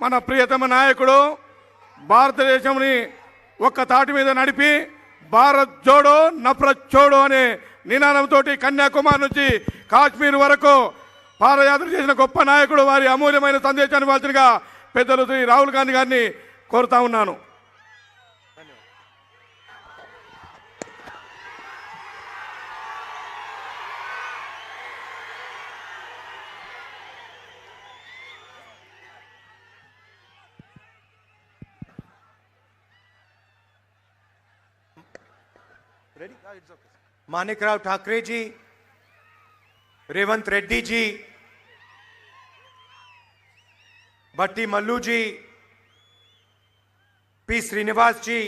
మన ప్రియతమ నాయకుడు భారతదేశంని ఒక్క తాటి మీద నడిపి భారత్ జోడో నఫరత్ చోడో అనే నినాదంతో కన్యాకుమారి నుంచి కాశ్మీర్ వరకు పాదయాత్ర చేసిన గొప్ప నాయకుడు, వారి అమూల్యమైన సందేశాన్ని ఇవ్వాల్సిందిగా పెద్దలు శ్రీ రాహుల్ గాంధీ గారిని కోరుతా ఉన్నాను. माणिकराव ठाकरे जी, रेवंत रेड्डी जी, भट्टी मल्लू जी, पी श्रीनिवास जी,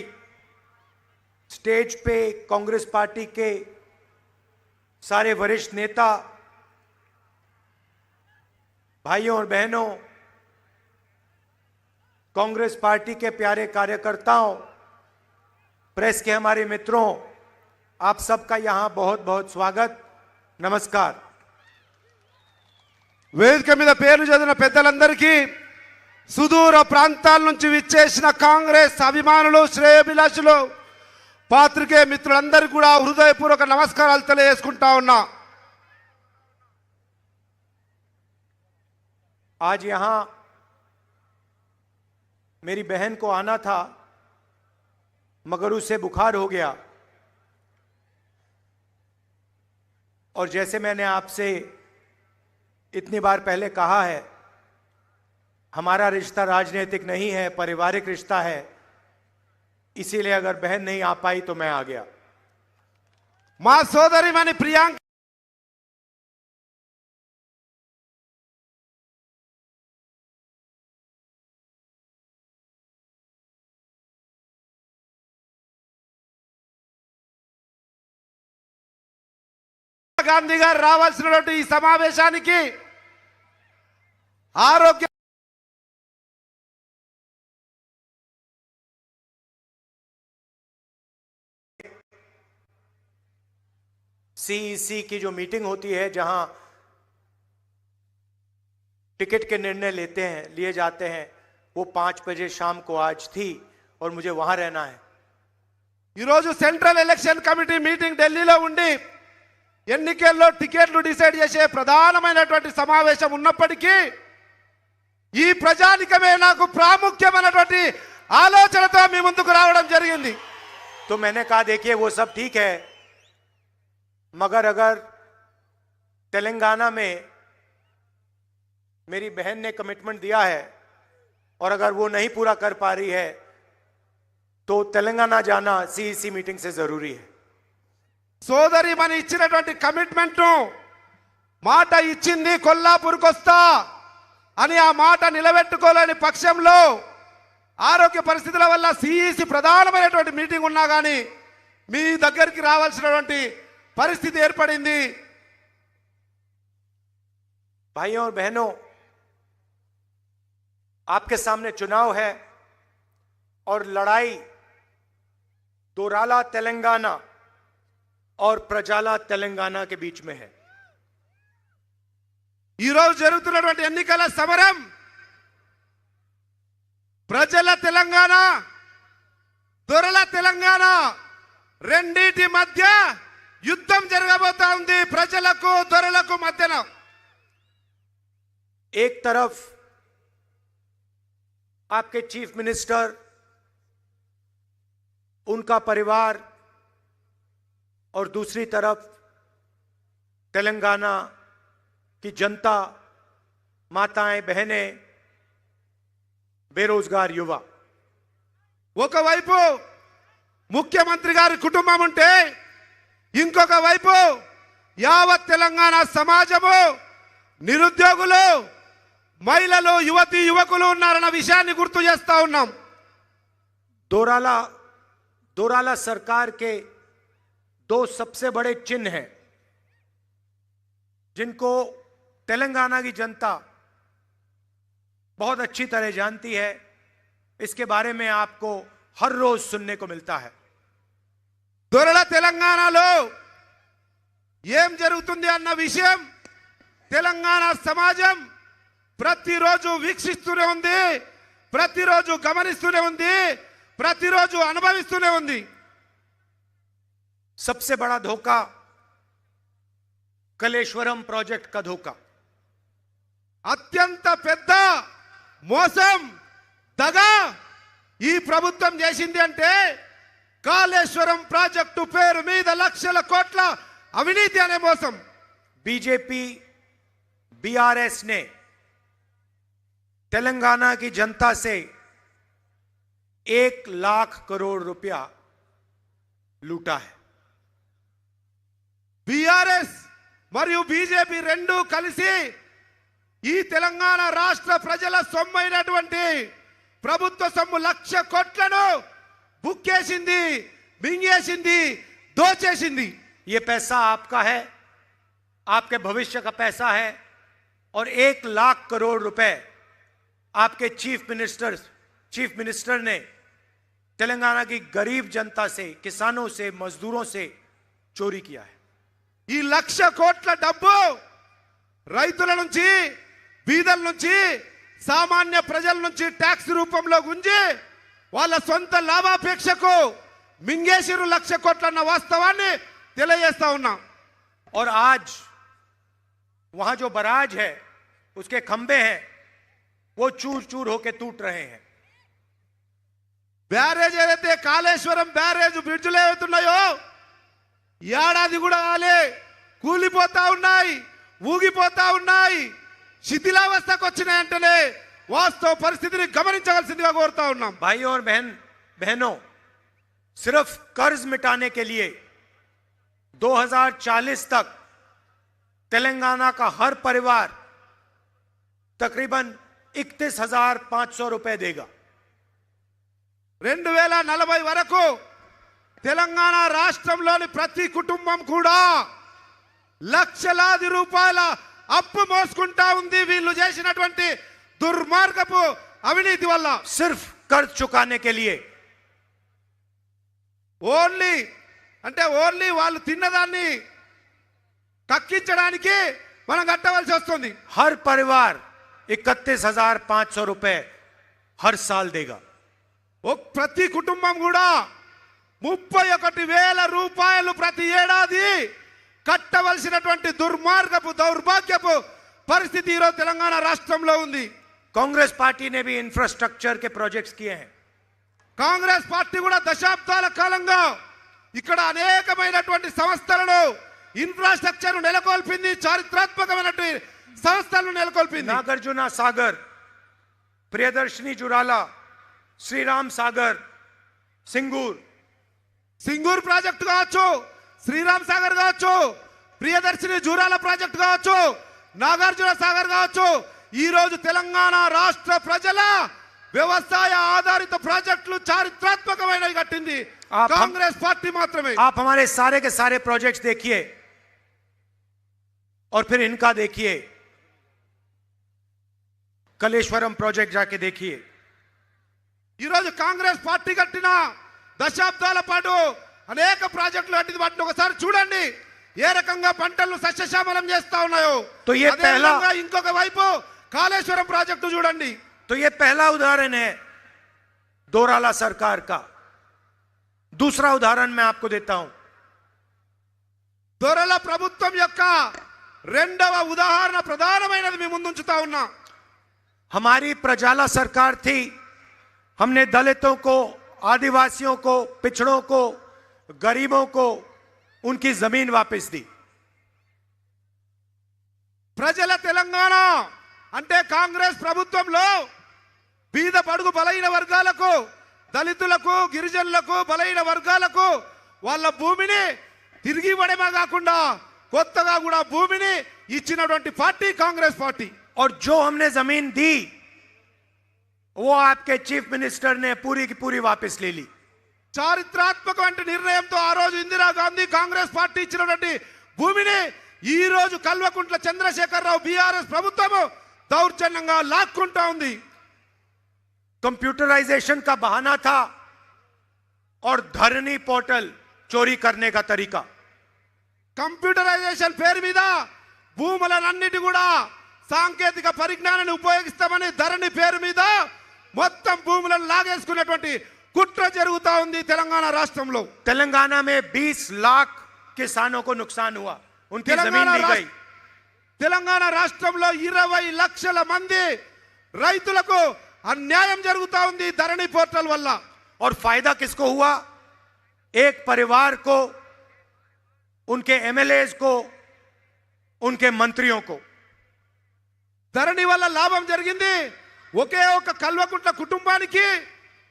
स्टेज पे कांग्रेस पार्टी के सारे वरिष्ठ नेता, भाइयों और बहनों, कांग्रेस पार्टी के प्यारे कार्यकर्ताओं, प्रेस के हमारे मित्रों, आप सबका यहां बहुत बहुत स्वागत, नमस्कार. వేదిక మీద పేర్లు చదివిన పెద్దలందరికీ, సుదూర ప్రాంతాల నుంచి విచ్చేసిన కాంగ్రెస్ అభిమానులు, శ్రేయోభిలాషులు, పాత్రికేయ మిత్రులందరికీ కూడా హృదయపూర్వక నమస్కారాలు తెలియజేసుకుంటా ఉన్నా. आज यहां मेरी बहन को आना था मगर उसे बुखार हो गया, और जैसे मैंने आपसे इतनी बार पहले कहा है, हमारा रिश्ता राजनीतिक नहीं है, पारिवारिक रिश्ता है. इसीलिए अगर बहन नहीं आ पाई तो मैं आ गया. మా సోదరిమణి ప్రియాంక గాంధీ గారు రావాల్సినటువంటి ఈ సమావేశానికి ఆరోగ్య सीईसी की जो मीटिंग होती है, जहां टिकट के निर्णय लिए जाते हैं, वो 5 बजे शाम को आज थी और मुझे वहां रहना है. ఈరోజు సెంట్రల్ ఎలక్షన్ కమిటీ మీటింగ్ ఢిల్లీలో ఉండి ఎన్నికల్లో టికెట్లు డిసైడ్ చేసే ప్రధానమైనటువంటి సమావేశం ఉన్నప్పటికీ ఈ ప్రజానికమే నాకు ప్రాముఖ్యమైనటువంటి ఆలోచనతో మీ ముందుకు రావడం జరిగింది. तो मैंने कहा देखिए वो सब ठीक है, मगर अगर तेलंगाना में मेरी बहन ने कमिटमेंट दिया है और अगर वो नहीं पूरा कर पा रही है तो तेलंगाना जाना सीईसी मीटिंग से जरूरी है. సోదరి మన ఇచ్చినటువంటి కమిట్మెంట్ మాట ఇచ్చింది, కొల్లాపూర్కి వస్తా అని ఆ మాట నిలబెట్టుకోలేని పక్షంలో ఆరోగ్య పరిస్థితుల వల్ల సిఈసి ప్రధానమైనటువంటి మీటింగ్ ఉన్నా కానీ మీ దగ్గరికి రావాల్సినటువంటి పరిస్థితి ఏర్పడింది. भाइयों और बहनों, आपके सामने चुनाव है और लड़ाई दोराला तेलंगाना और प्रजाला तेलंगाना के बीच में है. ఈ రోజు జరుగుతున్నటువంటి ఎన్నికల సమరం ప్రజల తెలంగాణ, దొరల తెలంగాణ రెండిటి మధ్య యుద్ధం జరగబోతా ఉంది. ప్రజలకు దొరలకు మధ్యన एक तरफ आपके चीफ मिनिस्टर, उनका परिवार, और दूसरी तरफ तेलंगाना की जनता, माताएं, बहनें, बेरोजगार युवा. ఒకవైపు ముఖ్యమంత్రి గారి కుటుంబం ఉంటే ఇంకొక వైపు యావత్ తెలంగాణ సమాజము, నిరుద్యోగులు, మహిళలు, యువతీ యువకులు ఉన్నారన్న విషయాన్ని గుర్తు చేస్తా ఉన్నాం. दोराला सरकार के 2 सबसे बड़े चिन्ह हैं जिनको तेलंगाना की जनता बहुत अच्छी तरह जानती है. इसके बारे में आपको हर रोज सुनने को मिलता है. దొరల తెలంగాణలో ఏం జరుగుతుంది అన్న విషయం తెలంగాణ సమాజం ప్రతిరోజు వీక్షిస్తూనే ఉంది, ప్రతిరోజు గమనిస్తూనే ఉంది, ప్రతిరోజు అనుభవిస్తూనే ఉంది. सबसे बड़ा धोखा कलेश्वरम प्रोजेक्ट का धोखा. అత్యంత పెద్ద మోసం దగ ఈ ప్రభుత్వం చేసింది అంటే కాళేశ్వరం ప్రాజెక్టు పేరు మీద లక్షల కోట్ల అవినీతి అనే మోసం. बीजेपी बीआरएस ने तेलंगाना की जनता से 1 लाख करोड़ रुपया लूटा है. బీఆర్ఎస్ మరియు బీజేపీ రెండు కలిసి ఈ తెలంగాణ రాష్ట్ర ప్రజల సొమ్మైనటువంటి ప్రభుత్వ సొమ్ము 1,00,000 కోట్లను బుక్కేసింది, మింగేసింది, దోచేసింది. ये पैसा आपका है, आपके भविष्य का पैसा है और 1 लाख करोड़ रुपए आपके चीफ मिनिस्टर ने तेलंगाना की गरीब जनता से, किसानों से, मजदूरों से चोरी किया है. ఈ 1,00,000 కోట్ల డబ్బు రైతుల నుంచి, బీదల నుంచి, సామాన్య ప్రజల నుంచి ట్యాక్స్ రూపంలో గుంజి వాళ్ళ సొంత లాభాపేక్షకు మింగేసిరు 1,00,000 కోట్లన్న వాస్తవాన్ని తెలియజేస్తా ఉన్నాం. और आज वहां जो बराज है, उसके खंबे हैं, वो चूर चूर होके टूट रहे हैं. బ్యారేజ్ ఏదైతే కాళేశ్వరం బ్యారేజ్ బ్రిడ్జ్లు ఏవైతున్నాయో ఏడాది కూడా కాలే, కూలిపోతా ఉన్నాయి, ఊగిపోతా ఉన్నాయి, శిథిలావస్థకు వచ్చినాయంటేనే వాస్తవ పరిస్థితిని గమనించవలసిందిగా కోరుతా ఉన్నాం. भाई और बहनों, सिर्फ कर्ज मिटाने के लिए 2040 तक तेलंगाना का हर परिवार तकरीबन 31,500 रुपए देगा. 2040 వరకు తెలంగాణ రాష్ట్రంలోని ప్రతి కుటుంబం కూడా లక్షలాది రూపాయల అప్పు మోసుకుంటా ఉంది వీళ్ళు చేసినటువంటి దుర్మార్గపు అవినీతి వల్ల. सिर्फ कर्ज चुकाने के लिए. ఓన్లీ వాళ్ళు తిన్నదాన్ని కక్కించడానికి మనం కట్టవలసి వస్తుంది. हर परिवार 31,500 रुपए हर साल देगा. ప్రతి కుటుంబం కూడా 31,000 రూపాయలు ప్రతి ఏడాది కట్టవలసినటువంటి దుర్మార్గపు, దౌర్భాగ్యపు పరిస్థితి ఈరోజు తెలంగాణ రాష్ట్రంలో ఉంది. कांग्रेस पार्टी ने भी इंफ्रास्ट्रक्चर के प्रोजेक्ट्स किए हैं. కాంగ్రెస్ పార్టీ కూడా దశాబ్దాల కాలంగా ఇక్కడ అనేకమైనటువంటి సంస్థలను, ఇన్ఫ్రాస్ట్రక్చర్ నెలకొల్పింది, చారిత్రాత్మకమైనటువంటి సంస్థలను నెలకొల్పింది. नागार्जुना सागर, प्रियदर्शनी जुराला, श्रीराम सागर, సింగూర్ ప్రాజెక్టు కావచ్చు, శ్రీరామ్ సాగర్ కావచ్చు, ప్రియదర్శిని జూరాల ప్రాజెక్టు కావచ్చు, నాగార్జున సాగర్ కావచ్చు, ఈ రోజు తెలంగాణ రాష్ట్ర ప్రజల వ్యవసాయ ఆధారిత ప్రాజెక్టులు చారిత్రాత్మకమైనవి కట్టింది కాంగ్రెస్ పార్టీ మాత్రమే. आप हमारे सारे के सारे प्रोजेक्ट्स देखिए और फिर इनका देखिए. कलेश्वरम प्रोजेक्ट जाके देखिए. ఈ రోజు కాంగ్రెస్ పార్టీ కట్టిన దశాబ్దాల పాటు అనేక ప్రాజెక్టులు కట్టిన వాటిని ఒకసారి చూడండి ఏ రకంగా పంటలను సస్యశ్యామలం చేస్తా ఉన్నాయో. तो ये అదే पहला విధంగా ఇంకొక వైపు కాళేశ్వరం ప్రాజెక్టు చూడండి. तो ये पहला उदाहरण है दोराला सरकार का. दूसरा उदाहरण मैं आपको देता हूं. దొరల ప్రభుత్వం యొక్క రెండవ ఉదాహరణ ప్రధానమైనది మీ ముందుంచుతా ఉన్నా. हमारी प्रजाला सरकार थी. हमने दलितों को, आदिवासियों को, पिछड़ों को, गरीबों को उनकी जमीन वापस दी. ప్రజల తెలంగాణ అంటే కాంగ్రెస్ ప్రభుత్వంలో బీద బడుగు బలైన వర్గాలకు, దళితులకు, గిరిజనులకు, బలైన వర్గాలకు వాళ్ళ భూమిని తిరిగి ఇవ్వడమే కాకుండా కొత్తగా కూడా భూమిని ఇచ్చినటువంటి పార్టీ కాంగ్రెస్ పార్టీ. और जो हमने जमीन दी वो आपके चीफ मिनिस्टर ने पूरी की पूरी वापस ले ली. చారిత్రాత్మకమైన నిర్ణయంతో ఆ రోజు ఇందిరాగాంధీ కాంగ్రెస్ పార్టీ ఇచ్చినటువంటి భూమిని ఈ రోజు కల్వకుంట్ల చంద్రశేఖరరావు బీఆర్ఎస్ ప్రభుత్వం దౌర్జన్యంగా లాక్కుంటా ఉంది. कंप्यूटराइजेशन का बहाना था और धरनी पोर्टल चोरी करने का तरीका. కంప్యూటరైజేషన్ పేరు మీద భూములన్నిటి కూడా సాంకేతిక పరిజ్ఞానాన్ని ఉపయోగిస్తామని ధరణి పేరు మీద మొత్తం భూములను లాగేసుకునేటువంటి కుట్ర జరుగుతా ఉంది తెలంగాణ రాష్ట్రంలో. तेलंगाना में 20 लाख किसानों को नुकसान हुआ, उनकी जमीन ली गई. తెలంగాణ రాష్ట్రంలో 20 లక్షల మంది రైతులకు అన్యాయం జరుగుతా ఉంది ధరణి పోర్టల్ వల్ల. और फायदा किसको हुआ? एक परिवार को, उनके एमएलएज को, उनके मंत्रियों को. ధరణి వల్ల లాభం జరిగింది ఒకే ఒక కల్వకుంట్ల కుటుంబానికి,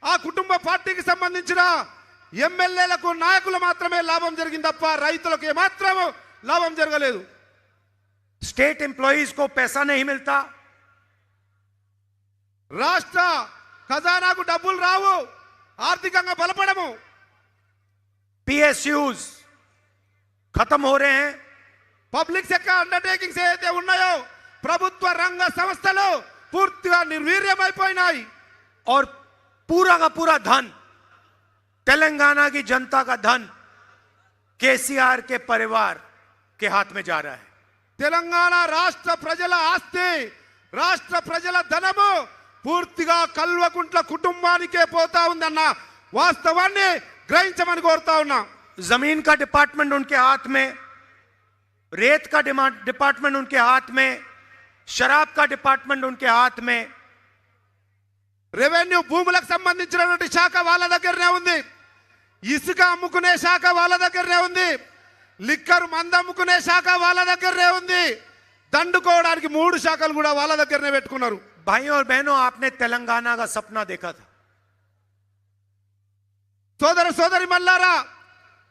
ఆ కుటుంబ పార్టీకి సంబంధించిన ఎమ్మెల్యేలకు, నాయకులు మాత్రమే లాభం జరిగింది తప్ప రైతులకు ఏమాత్రం లాభం జరగలేదు. स्टेट एम्प्लॉइज को पैसा नहीं मिलता, రాష్ట్ర ఖజానాకు డబ్బులు రావు, ఆర్థికంగా బలపడము. पीएसयूज खत्म हो रहे हैं. పబ్లిక్ సెక్టర్ అండర్టేకింగ్స్ ఏదైతే ఉన్నాయో ప్రభుత్వ రంగ సంస్థలు పూర్తిగా నిర్వీర్యమైపోయినాయి. और पूरा का पूरा धन, तेलंगाना की जनता का धन केसीआर के परिवार के हाथ में जा रहा है. తెలంగాణ రాష్ట్ర ప్రజల ఆస్తి, రాష్ట్ర ప్రజల ధనము పూర్తిగా కల్వకుంట్ల కుటుంబానికే పోతా ఉందన్న వాస్తవాన్ని గ్రహించమని కోరుతా ఉన్నా. जमीन का डिपार्टमेंट उनके हाथ में, रेत का डिपार्टमेंट उनके हाथ में, शराब का डिपार्टमेंट उनके हाथ में. రెవెన్యూ భూములకు సంబంధించినటువంటి శాఖ వాళ్ళ దగ్గరనే ఉంది, ఇసుక అమ్ముకునే శాఖ వాళ్ళ దగ్గరనే ఉంది, లిక్కర్ మంద అమ్ముకునే శాఖ వాళ్ళ దగ్గరనే ఉంది, దండుకోవడానికి 3 శాఖలు కూడా వాళ్ళ దగ్గరనే పెట్టుకున్నారు. भाइयों और बहनों, आपने तेलंगाना का सपना देखा था. సోదర సోదరి మల్లారా,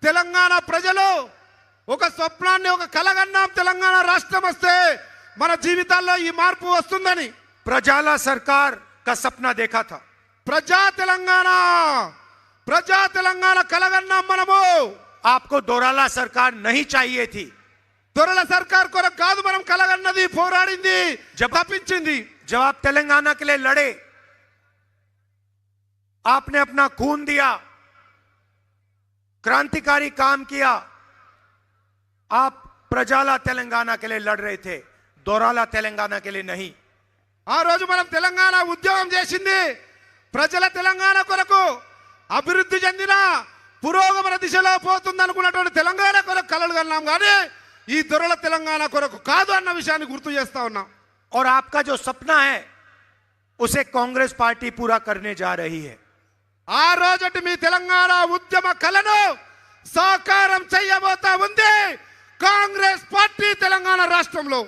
తెలంగాణ ప్రజలు ఒక స్వప్నాన్ని, ఒక కలగన్నాం, తెలంగాణ రాష్ట్రం వస్తే మన జీవితాల్లో ఈ మార్పు వస్తుందని. प्रजाला सरकार का सपना देखा था. ప్రజా తెలంగాణ కలగన్నాం మనము. आपको दोराला सरकार नहीं चाहिए थी. దొరల సర్కార్ కొరకు కాదు మనం కలగన్నది, పోరాడింది, తప్పించింది. जब आप तेलंगाना के लिए लड़े, आपने अपना खून दिया, क्रांतिकारी काम किया. आप प्रजाला तेलंगाना के लिए लड़ रहे थे, दोराला तेलंगाना के लिए नहीं. ఆ రోజు మనం తెలంగాణ ఉద్యమం చేసింది ప్రజల తెలంగాణ కొరకు, అభివృద్ధి చెందిన పురోగమన దిశలో పోతుంది అనుకున్నటువంటి తెలంగాణ కొరకు కలలు కన్నాం, కానీ ఈ దొరల తెలంగాణ కొరకు కాదు అన్న విషయాన్ని గుర్తు చేస్తా ఉన్నాం. और आपका जो सपना है उसे कांग्रेस पार्टी पूरा करने जा रही है. ఆ రోజటి మీ తెలంగాణ ఉద్యమ కలను సాకారం చేయబోతా ఉంది కాంగ్రెస్ పార్టీ తెలంగాణ రాష్ట్రంలో.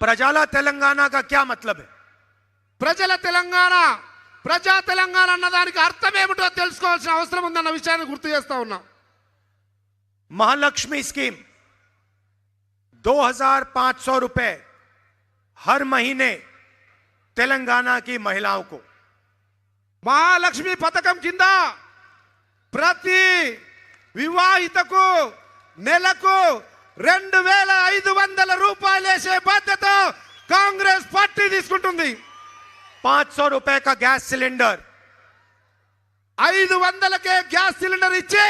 प्रजाला तेलंगाना का क्या मतलब है? ప్రజల తెలంగాణ, ప్రజా తెలంగాణ అన్నదానికి అర్థం ఏమిటో తెలుసుకోవాల్సిన అవసరం ఉందన్న విషయాన్ని గుర్తు చేస్తా ఉన్నాం. महालक्ष्मी स्कीम 2500 रुपए हर महीने तेलंगाना की महिलाओं को. మహాలక్ష్మి పథకం కింద ప్రతి వివాహితకు నెలకు 2500 రూపాయలు వేసే బాధ్యత కాంగ్రెస్ పార్టీ తీసుకుంటుంది. 500 रुपए का गैस सिलेंडर, 500కే గ్యాస్ సిలిండర్ ఇచ్చి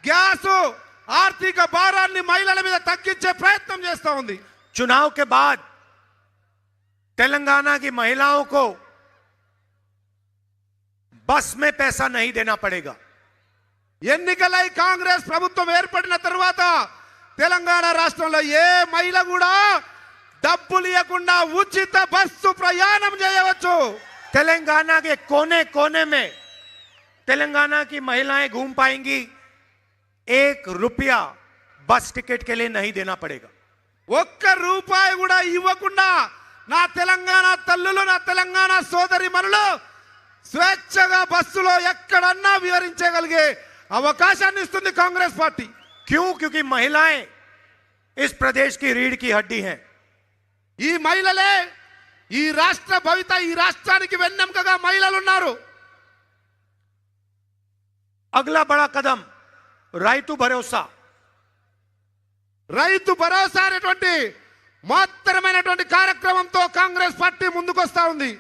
గ్యాస్ ఆర్థిక భారాన్ని మహిళల మీద తగ్గించే ప్రయత్నం చేస్తా ఉంది. चुनाव के बाद तेलंगाना की महिलाओं को बस में पैसा नहीं देना पड़ेगा. ఎన్నికలై కాంగ్రెస్ ప్రభుత్వం ఏర్పడిన తర్వాత తెలంగాణ రాష్ట్రంలో ఏ మహిళ కూడా డబ్బులు ఇవ్వకుండా ఉచిత బస్సు ప్రయాణం చేయవచ్చు. तेलंगाना के कोने कोने में तेलंगाना की महिलाएं घूम पाएंगी. 1 रुपया बस टिकट के लिए नहीं देना पड़ेगा. 1 రూపాయి కూడా ఇవ్వకుండా నా తెలంగాణ తల్లులు, నా తెలంగాణ సోదరి మనులు స్వేచ్ఛగా బస్సులో ఎక్కడన్నా విహరించగలిగే అవకాశాన్ని ఇస్తుంది కాంగ్రెస్ పార్టీ. क्यों? क्योंकि महिलाएं इस प्रदेश की रीढ़ की हड्डी हैं. ఈ మహిళలే ఈ రాష్ట్ర భవిత, ఈ రాష్ట్రానికి వెన్నెముకగా మహిళలు ఉన్నారు. अगला बड़ा कदम రైతు భరోసా. రైతు భరోసా అనేటువంటి మహత్తరమైనటువంటి కార్యక్రమంతో కాంగ్రెస్ పార్టీ ముందుకొస్తా ఉంది.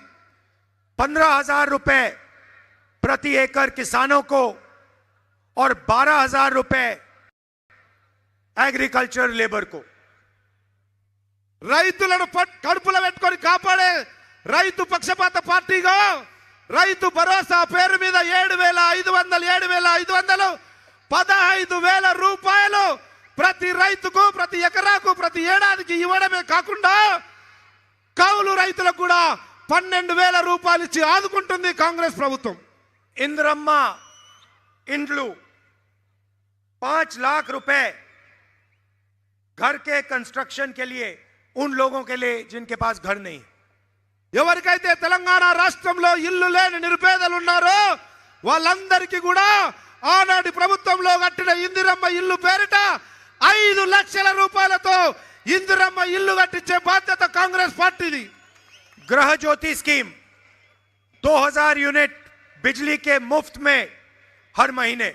15,000 रुपए प्रति एकड़ किसानों को और 12,000 रुपए एग्रीकल्चर लेबर को. రైతులను కడుపులో పెట్టుకొని కాపాడే రైతు పక్షపాత పార్టీగా రైతు భరోసా పేరు మీద 7,500 15,000 రూపాయలు ప్రతి రైతుకు ప్రతి ఎకరాకు ప్రతి ఏడాదికి ఇవ్వడమే కాకుండా కౌలు రైతులకు కూడా 12,000 రూపాయలు ఇచ్చి ఆదుకుంటుంది కాంగ్రెస్ ప్రభుత్వం. इंद्रम्मा इंड्लू 5 लाख रुपए घर के कंस्ट्रक्शन के लिए उन लोगों के लिए जिनके पास घर नहीं है। ఎవరికైతే తెలంగాణ రాష్ట్రంలో ఇల్లు లేని నిరుపేదలు ఉన్నారో వాళ్ళందరికీ కూడా ఆనాటి ప్రభుత్వంలో కట్టిన ఇందిరమ్మ ఇల్లు పేరిట 5 లక్షల రూపాయలతో ఇందిరమ్మ ఇల్లు కట్టించే బాధ్యత కాంగ్రెస్ పార్టీది. गृह ज्योति स्कीम 2000 यूनिट बिजली के मुफ्त में हर महीने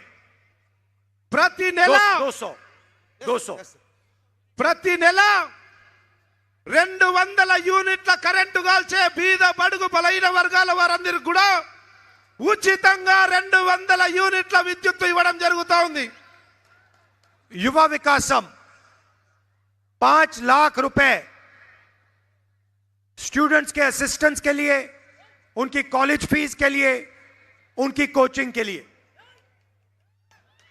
ప్రతి నెల 200 ప్రతి నెల 200 యూనిట్ల కరెంటు కాల్చే బీద బడుగు బలైన వర్గాల వారందరికీ కూడా ఉచితంగా 200 యూనిట్ల విద్యుత్ ఇవ్వడం జరుగుతా ఉంది. युवा विकासम 5 लाख रुपए स्टूडेंट्स के असिस्टेंट्स के लिए, उनकी कॉलेज फीस के लिए, उनकी कोचिंग के लिए.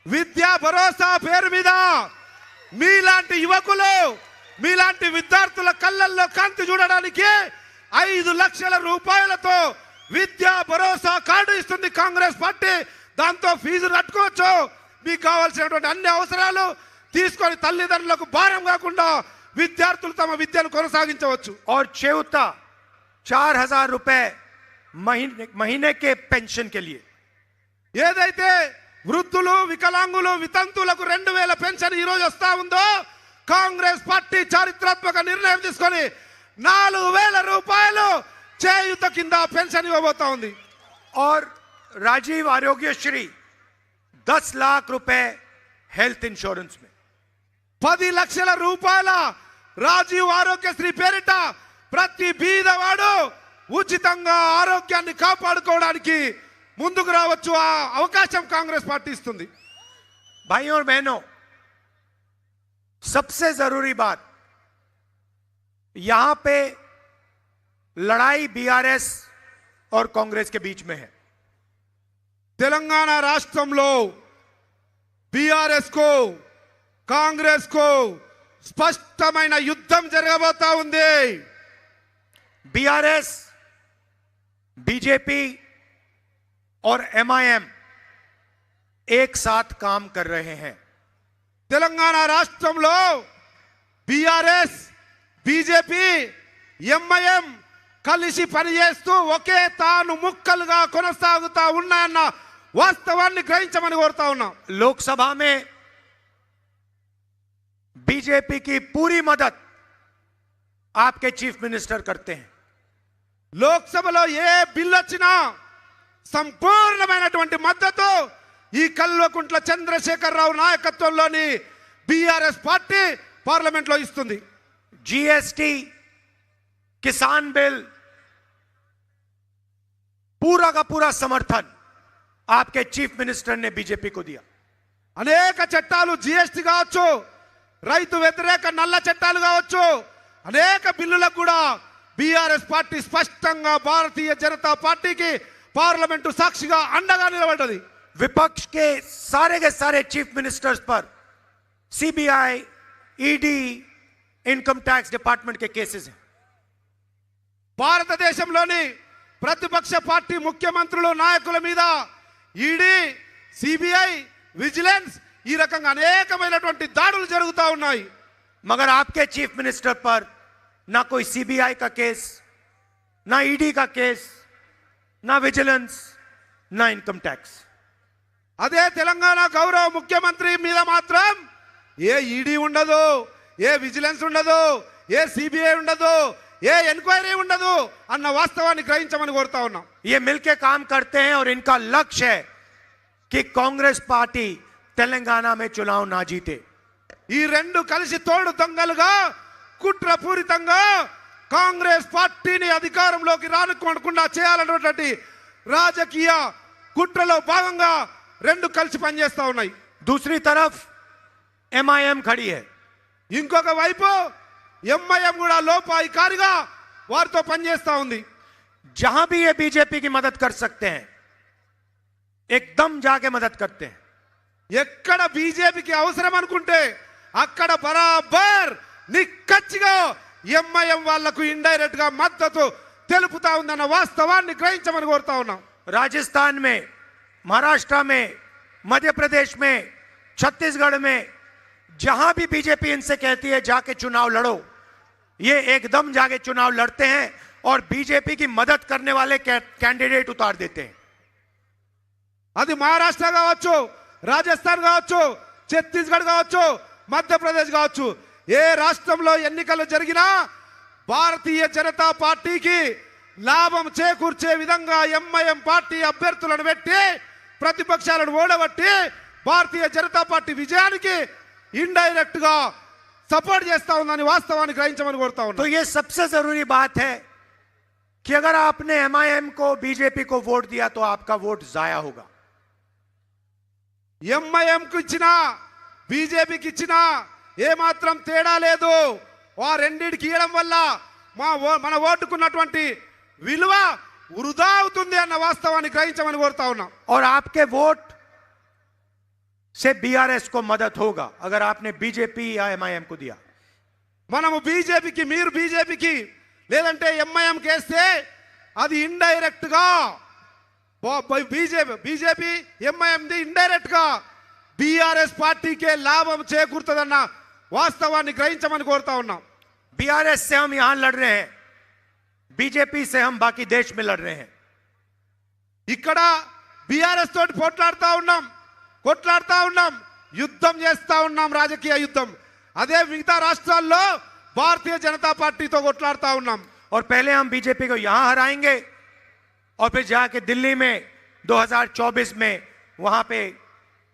విద్యా భరోసా పేరు మీద మీలాంటి యువకులు మీలాంటి విద్యార్థుల కళ్ళల్లో కాంతి చూడడానికి 5 లక్షల రూపాయలతో విద్యా భరోసా కార్డు ఇస్తుంది కాంగ్రెస్ పార్టీ. దాంతో ఫీజు కట్టుకోవచ్చు, మీకు కావాల్సినటువంటి అన్ని అవసరాలు తీసుకొని తల్లిదండ్రులకు భారం కాకుండా విద్యార్థులు తమ విద్యను కొనసాగించవచ్చు. और चेउता 4,000 रुपए महीने के पेंशन के लिए. ఏదైతే వృద్ధులు వికలాంగులు వితంతులకు 2,000 పెన్షన్ ఈ రోజు వస్తా ఉందో కాంగ్రెస్ పార్టీ చారిత్రాత్మక నిర్ణయం తీసుకొని 4,000 రూపాయలు చేయుత కింద పెన్షన్ ఇవ్వబోతా ఉంది. और राजीव आरोग्यश्री 10 लाख रुपए हेल्थ इंश्योरेंस में. 10 లక్షల రూపాయల రాజీవ్ ఆరోగ్యశ్రీ పేరిట ప్రతి బీదవాడు ఉచితంగా ఆరోగ్యాన్ని కాపాడుకోవడానికి ముందుకు రావచ్చు. ఆ అవకాశం కాంగ్రెస్ పార్టీ ఇస్తుంది. भाइयों और बहनों, सबसे जरूरी बात, यहां पे लड़ाई बीआरएस और कांग्रेस के बीच में है. తెలంగాణ రాష్ట్రంలో బీఆర్ఎస్ కు కాంగ్రెస్ కు స్పష్టమైన యుద్ధం జరగబోతా ఉంది. बीआरएस, बीजेपी और एमआईएम एक साथ काम कर रहे हैं. తెలంగాణ రాష్ట్రంలో బీఆర్ఎస్ బీజేపీ ఎంఐఎం కలిసి పనిచేస్తూ ఒకే తాను ముక్కలుగా కొనసాగుతా ఉన్నాయన్న వాస్తవాన్ని గ్రహించమని కోరుతా ఉన్నాం. लोकसभा में बीजेपी की पूरी मदद आपके चीफ मिनिस्टर करते हैं. లోక్సభలో ఏ బిల్లు వచ్చినా సంపూర్ణమైనటువంటి మద్దతు ఈ కల్వకుంట్ల చంద్రశేఖరరావు నాయకత్వంలోని బీఆర్ఎస్ పార్టీ పార్లమెంట్ లో ఇస్తుంది. जीएसटी, किसान बिल, पूरा का पूरा समर्थन आपके चीफ मिनिस्टर ने बीजेपी को दिया. అనేక చట్టాలు జిఎస్టీ కావచ్చు, రైతు వ్యతిరేక నల్ల చట్టాలు కావచ్చు, అనేక బిల్లులకు కూడా బీఆర్ఎస్ పార్టీ స్పష్టంగా భారతీయ జనతా పార్టీకి పార్లమెంటు సాక్షిగా అండగా నిలబడ్డది. विपक्ष के सारे चीफ मिनिस्टर्स पर CBI, ED, income tax department के केसेस हैं. భారతదేశంలోని ప్రతిపక్ష పార్టీ ముఖ్యమంత్రులు నాయకుల మీద ఈడీ, సిబిఐ, విజిలెన్స్ ఈ రకంగా అనేకమైనటువంటి దాడులు జరుగుతూ ఉన్నాయి. मगर आपके चीफ मिनिस्टर पर ना कोई सीबीआई का केस, ना ईडी का केस, ना विजिलेंस, ना इनकम टैक्स. అదే తెలంగాణ గౌరవ ముఖ్యమంత్రి మీద మాత్రం ఏ ఈడీ ఉండదు, ఏ విజిలెన్స్ ఉండదు, ఏ సిబిఐ ఉండదు, ఏ ఎంక్వైరీ ఉండదు అన్న వాస్తవాన్ని గ్రహించమని కోరుతా ఉన్నాం. ये मिलके काम करते हैं और इनका लक्ष्य है कि कांग्रेस पार्टी तेलंगाना में चुनाव ना जीते. ఈ రెండు కలిసి తోడు దొంగలుగా కుట్రపూరితంగా కాంగ్రెస్ పార్టీని అధికారంలోకి రానుకోకుండా చేయాలన్నటువంటి రాజకీయ కుట్రలో భాగంగా రెండు కలిసి పనిచేస్తా ఉన్నాయి. दूसरी तरफ एमआईएम खड़ी है. ఇంకొక వైపు ఎంఐఎం కూడా లోపాయికారిగా వారితో పనిచేస్తా ఉంది. जहां भी ये बीजेपी की मदद कर सकते हैं एकदम जाके मदद करते हैं। ఎక్కడ బీజేపీకి అవసరం అనుకుంటే అక్కడ బరాబర్ నిక్కచ్చిగా ఎంఐఎం వాళ్లకు ఇండైరెక్ట్ గా మద్దతు తెలుపుతా ఉందన్న వాస్తవాన్ని గ్రహించమని కోరుతా ఉన్నాం। राजस्थान में, महाराष्ट्र में, मध्य प्रदेश में, छत्तीसगढ़ में जहां भी बीजेपी इनसे कहती है जाके चुनाव लड़ो, ये एकदम जाके चुनाव लड़ते हैं और बीजेपी की मदद करने वाले कैंडिडेट उतार देते हैं। అది మహారాష్ట్ర కావచ్చు, రాజస్థాన్ కావచ్చు, ఛత్తీస్గఢ్ కావచ్చు, మధ్యప్రదేశ్ కావచ్చు, ఏ రాష్ట్రంలో ఎన్నికలు జరిగినా భారతీయ జనతా పార్టీకి లాభం చేకూర్చే విధంగా ఎంఐఎం పార్టీ అభ్యర్థులను పెట్టి ప్రతిపక్షాలను ఓడగొట్టి భారతీయ జనతా పార్టీ విజయానికి ఇండైరెక్ట్ గా సపోర్ట్ చేస్తా ఉందని వాస్తవాన్ని గ్రహించమని కోరుతా तो ఉన్నాం। ये सबसे जरूरी बात है कि अगर आपने एमआईएम को, बीजेपी को वोट दिया तो आपका वोट जाया होगा। ఎంఐఎంకు ఇచ్చినా బీజేపీకి ఇచ్చినా ఏమాత్రం తేడా లేదు। ఆ రెండింటికి ఇవ్వడం వల్ల మన ఓటుకున్నటువంటి విలువ వృధా అవుతుంది అన్న వాస్తవాన్ని గ్రహించమని కోరుతా ఉన్నాం। और आपके वोट से बीआरएस को मदद होगा अगर आपने बीजेपी या एमआईएम को दिया। మనము బీజేపీకి, మీరు బీజేపీకి లేదంటే ఎంఐఎం కేస్తే అది ఇండైరెక్ట్ గా బీజేపీ ఎంఐఎంది ఇండైరెక్ట్ గా బీఆర్ఎస్ పార్టీకే లాభం చేకూరుతుందన్న వాస్తవాన్ని గ్రహించమని కోరుతా ఉన్నాం। बीआरएस से हम यहां लड़ रहे हैं, बीजेपी से हम बाकी देश में लड़ रहे हैं। ఇక్కడ బీఆర్ఎస్ తోటి కొట్లాడుతా ఉన్నాం, యుద్ధం చేస్తా ఉన్నాం, రాజకీయ యుద్ధం। అదే మిగతా రాష్ట్రాల్లో భారతీయ జనతా పార్టీతో కొట్లాడుతా ఉన్నాం। और पहले हम बीजेपी को यहां हराएंगे और फिर जाके दिल्ली में 2024 में वहां पे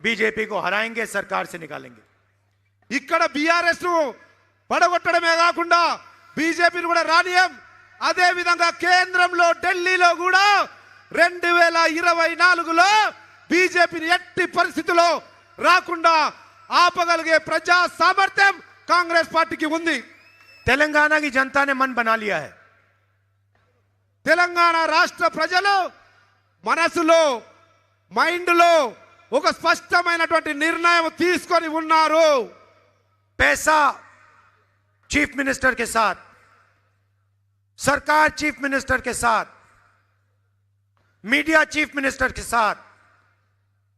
बीजेपी को हराएंगे, सरकार से निकालेंगे। ఇక్కడ బీఆర్ఎస్ ను పడగొట్టడమే కాకుండా బీజేపీని కూడా రానియం। అదే విధంగా కేంద్రంలో ఢిల్లీలో కూడా 2024లో బీజేపీని ఎట్టి పరిస్థితుల్లో రాకుండా ఆపగలిగే ప్రజా సామర్థ్యం కాంగ్రెస్ పార్టీకి ఉంది। तेलंगाना की जनता ने मन बना लिया है। తెలంగాణ రాష్ట్ర ప్రజలు మనసులో, మైండ్లో ఒక స్పష్టమైనటువంటి నిర్ణయం తీసుకొని ఉన్నారు। पैसा चीफ मिनिस्टर के साथ, सरकार चीफ मिनिस्टर के साथ, मीडिया चीफ मिनिस्टर के साथ,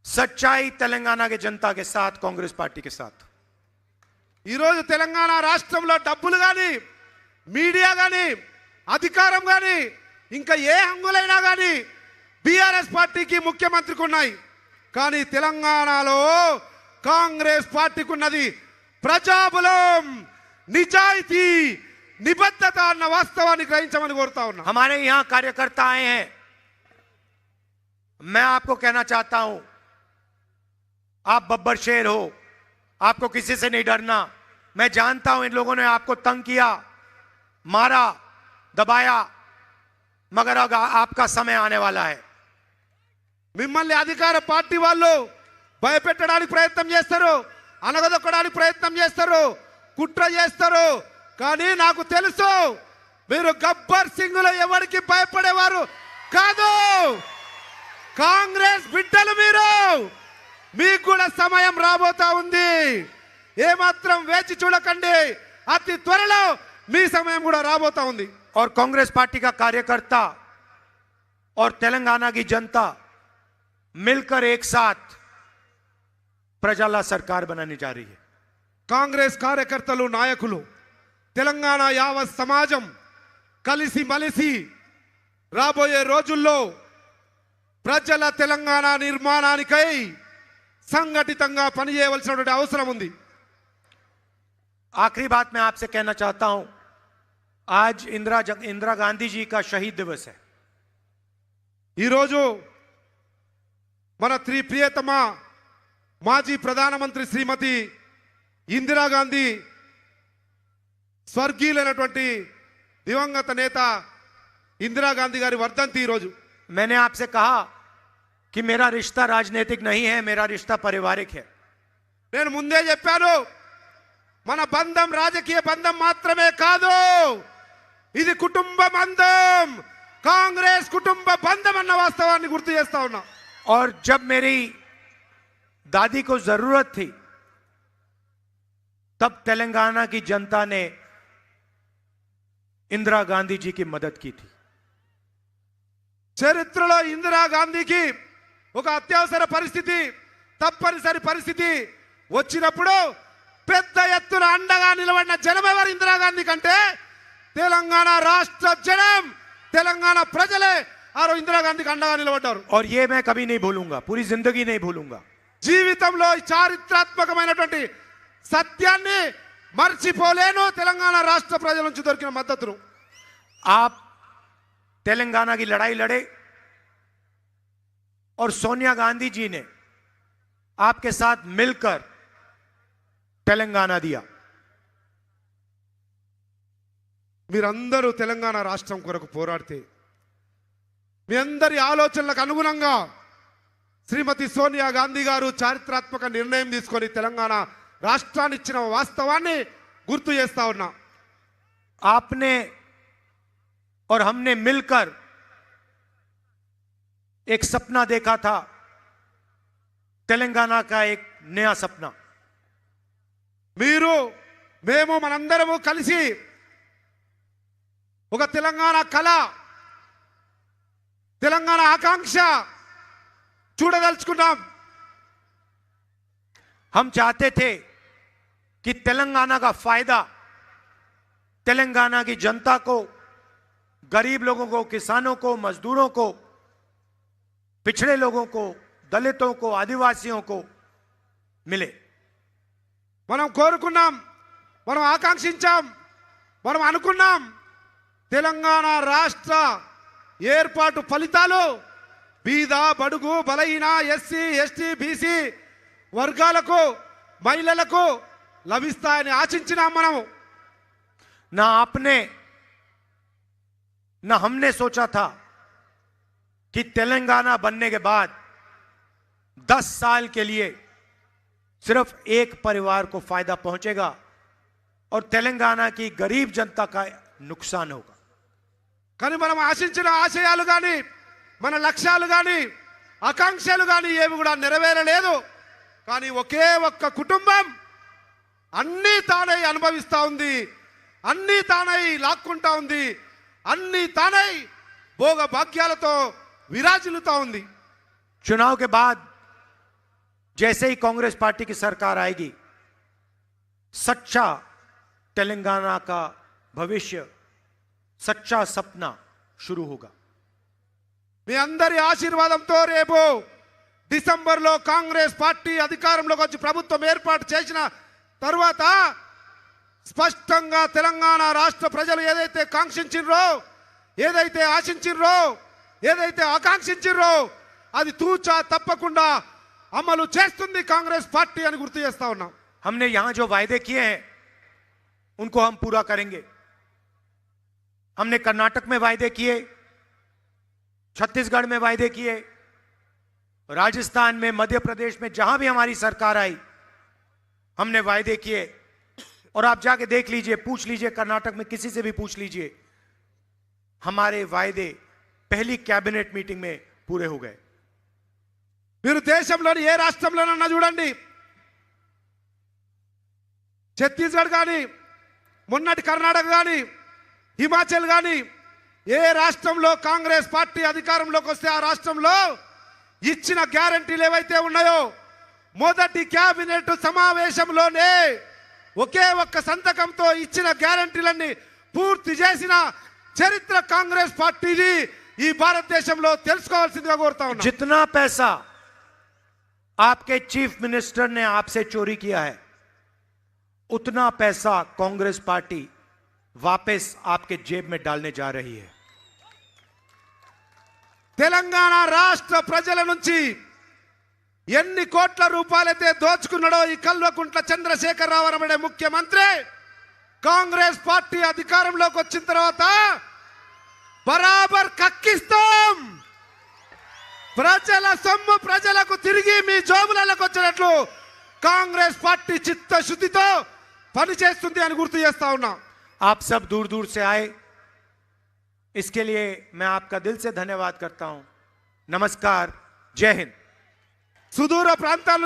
सच्चाई तेलंगाना के जनता के साथ, कांग्रेस पार्टी के साथ। ఈరోజు తెలంగాణ రాష్ట్రంలో డబ్బులు కానీ, మీడియా కానీ, అధికారం కానీ, ఇంకా ఏ హంగులైనా కానీ బీఆర్ఎస్ పార్టీకి, ముఖ్యమంత్రికి ఉన్నాయి। కానీ తెలంగాణలో కాంగ్రెస్ పార్టీకి ఉన్నది ప్రజాబలం, నిజాయితీ, నిబద్ధత అన్న వాస్తవాన్ని గ్రహించమని కోరుతా ఉన్నా। हमारे यहां कार्यकर्ता आए हैं, मैं आपको कहना चाहता हूं, आप बब्बर शेर हो, आपको किसी से नहीं डरना। मैं जानता हूं इन लोगों ने आपको तंग किया, मारा, दबाया, मगर अब आपका समय आने वाला है। మిమ్మల్ని అధికార పార్టీ వాళ్ళు భయపెట్టడానికి ప్రయత్నం చేస్తారు, అనగదొక్కడానికి ప్రయత్నం చేస్తారు, కుట్ర చేస్తారు। కానీ నాకు తెలుసు మీరు గబ్బర్ సింగ్లో ఎవరికి భయపడేవారు కాదు। కాంగ్రెస్ బిడ్డలు మీరు, మీకు కూడా సమయం రాబోతా ఉంది। ఏమాత్రం వేచి చూడకండి, అతి త్వరలో మీ సమయం కూడా రాబోతా ఉంది। और कांग्रेस पार्टी का कार्यकर्ता और तेलंगाना की जनता मिलकर एक साथ प्रजाला सरकार बनाने जा रही है। కాంగ్రెస్ కార్యకర్తలు, నాయకులు, తెలంగాణ యావత్ సమాజం కలిసి మలిసి రాబోయే రోజుల్లో ప్రజల తెలంగాణ నిర్మాణానికై సంఘటితంగా పనిచేయవలసినటువంటి అవసరం ఉంది। आखिरी बात मैं आपसे कहना चाहता हूं, आज इंदिरा गांधी जी का शहीद दिवस है। ఈరోజు మన ప్రియతమ మాజీ ప్రధానమంత్రి శ్రీమతి ఇందిరాగాంధీ, స్వర్గీయులైనటువంటి దివంగత నేత ఇందిరాగాంధీ గారి వర్ధంతి ఈరోజు। मैंने आपसे कहा कि मेरा रिश्ता राजनीतिक नहीं है, मेरा रिश्ता पारिवारिक है। నేను ముందే చెప్పాను, మన బంధం రాజకీయ బంధం మాత్రమే కాదు, ఇది కుటుంబ బంధం, కాంగ్రెస్ కుటుంబ బంధం అన్న వాస్తవాన్ని గుర్తు చేస్తా ఉన్నా. और जब मेरी दादी को जरूरत थी तब तेलंगाना की जनता ने इंदिरा गांधी जी की मदद की थी. చరిత్రలో ఇందిరాగాంధీకి ఒక అత్యవసర పరిస్థితి, తప్పనిసరి పరిస్థితి వచ్చినప్పుడు పెద్ద ఎత్తున అండగా నిలబడిన జనం ఎవరు? ఇందిరాగాంధీ కంటే తెలంగాణ రాష్ట్ర జనం, తెలంగాణ ప్రజలే ఆ రోజు ఇందిరాగాంధీకి అండగా నిలబడ్డారు. और ये मैं कभी नहीं भूलूंगा, पूरी जिंदगी नहीं भूलूंगा. జీవితంలో ఈ చారిత్రాత్మకమైనటువంటి సత్యాన్ని మర్చిపోలేను. తెలంగాణ రాష్ట్ర ప్రజల నుంచి దొరికిన మద్దతును. आप तेलंगाना की लड़ाई लड़े और सोनिया गांधी जी ने आपके साथ मिलकर तेलंगाना दिया. మీరందరూ తెలంగాణ రాష్ట్రం కొరకు పోరాడితే మీ అందరి ఆలోచనలకు అనుగుణంగా శ్రీమతి సోనియా గాంధీ గారు చారిత్రాత్మక నిర్ణయం తీసుకొని తెలంగాణ రాష్ట్రాన్ని ఇచ్చిన వాస్తవాన్ని గుర్తు చేస్తా ఉన్నా. आपने और हमने मिलकर एक सपना देखा था, तेलंगाना का एक नया सपना. మీరు మేము మనందరము కలిసి ఒక తెలంగాణ కళ, తెలంగాణ ఆకాంక్ష చూడదలుచుకున్నాం. हम चाहते थे कि तेलंगाना का फायदा तेलंगाना की जनता को, गरीब लोगों को, किसानों को, मजदूरों को, पिछड़े लोगों को, दलितों को, आदिवासियों को मिले. మనం కోరుకున్నాం, మనం ఆకాంక్షించాం, మనం అనుకున్నాం తెలంగాణ రాష్ట్ర ఏర్పాటు ఫలితాలు బీద, బడుగు, బలహీన, ఎస్సీ, ఎస్టీ, బీసీ వర్గాలకు, మహిళలకు లభిస్తాయని ఆశించినాం. మనము ना आपने ना हमने सोचा था कि तेलंगाना बनने के बाद 10 साल के लिए सिर्फ एक परिवार को फायदा पहुंचेगा और तेलंगाना की गरीब जनता का नुकसान होगा. కానీ మనం ఆశించిన ఆశయాలు కానీ, మన లక్ష్యాలు కానీ, ఆకాంక్షలు కానీ ఏవి కూడా నెరవేరలేదు. కానీ ఒకే ఒక్క కుటుంబం అన్నీ తానై అనుభవిస్తూ ఉంది, అన్నీ తానై లాక్కుంటా ఉంది, అన్నీ తానై భోగ భాగ్యాలతో విరాజిల్లుతా ఉంది. चुनाव के बाद जैसे ही कांग्रेस पार्टी की सरकार आएगी, सच्चा तेलंगाना का भविष्य, सच्चा सपना शुरू होगा. మీ అందరి ఆశీర్వాదంతో రేపు డిసెంబర్లో కాంగ్రెస్ పార్టీ అధికారంలోకి వచ్చి ప్రభుత్వం ఏర్పాటు చేసిన తర్వాత స్పష్టంగా తెలంగాణ రాష్ట్ర ప్రజలు ఏదైతే కాంక్షించిర్రో, ఏదైతే ఆశించిర్రో, ఏదైతే ఆకాంక్షించిర్రో అది తూచా తప్పకుండా అమలు చేస్తుంది కాంగ్రెస్ పార్టీ అని గుర్తు చేస్తా ఉన్నాం. हमने यहां जो वायदे किए हैं उनको हम पूरा करेंगे. हमने कर्नाटक में वायदे किए, छत्तीसगढ़ में वायदे किए, राजस्थान में, मध्य प्रदेश में, जहां भी हमारी सरकार आई हमने वायदे किए. और आप जाके देख लीजिए, पूछ लीजिए, कर्नाटक में किसी से भी पूछ लीजिए, हमारे वायदे पहली कैबिनेट मीटिंग में पूरे हो गए. మీరు దేశంలోని ఏ రాష్ట్రంలోనన్నా చూడండి, ఛత్తీస్గఢ్ కానీ, మొన్నటి కర్ణాటక కానీ, హిమాచల్ కానీ, ఏ రాష్ట్రంలో కాంగ్రెస్ పార్టీ అధికారంలోకి వస్తే ఆ రాష్ట్రంలో ఇచ్చిన గ్యారంటీలు ఏవైతే ఉన్నాయో మొదటి కేబినెట్ సమావేశంలోనే ఒకే ఒక్క సంతకంతో ఇచ్చిన గ్యారంటీలన్నీ పూర్తి చేసిన చరిత్ర కాంగ్రెస్ పార్టీది ఈ భారతదేశంలో తెలుసుకోవాల్సిందిగా కోరుతా ఉన్నా. जितना पैसा आपके चीफ मिनिस्टर ने आपसे चोरी किया है, उतना पैसा कांग्रेस पार्टी वापस आपके जेब में डालने जा रही है. తెలంగాణ రాష్ట్ర ప్రజల నుంచి ఎన్ని కోట్ల రూపాయలైతే దోచుకున్నాడో ఈ కల్వకుంట్ల చంద్రశేఖరరావు అనే ముఖ్యమంత్రి కాంగ్రెస్ పార్టీ అధికారంలోకి వచ్చిన తర్వాత బరాబర్ కక్కిస్తాం. ప్రజల సొమ్ము ప్రజలకు తిరిగి మీ జోబులకు వచ్చినట్లు కాంగ్రెస్ పార్టీ చిత్తశుద్ధితో పనిచేస్తుంది అని గుర్తు చేస్తా ఉన్నా. आप सब दूर दूर से आए, इसके लिए मैं आपका दिल से धन्यवाद करता हूं। नमस्कार, जय हिंद। సుదూర ప్రాంతాల నుంచి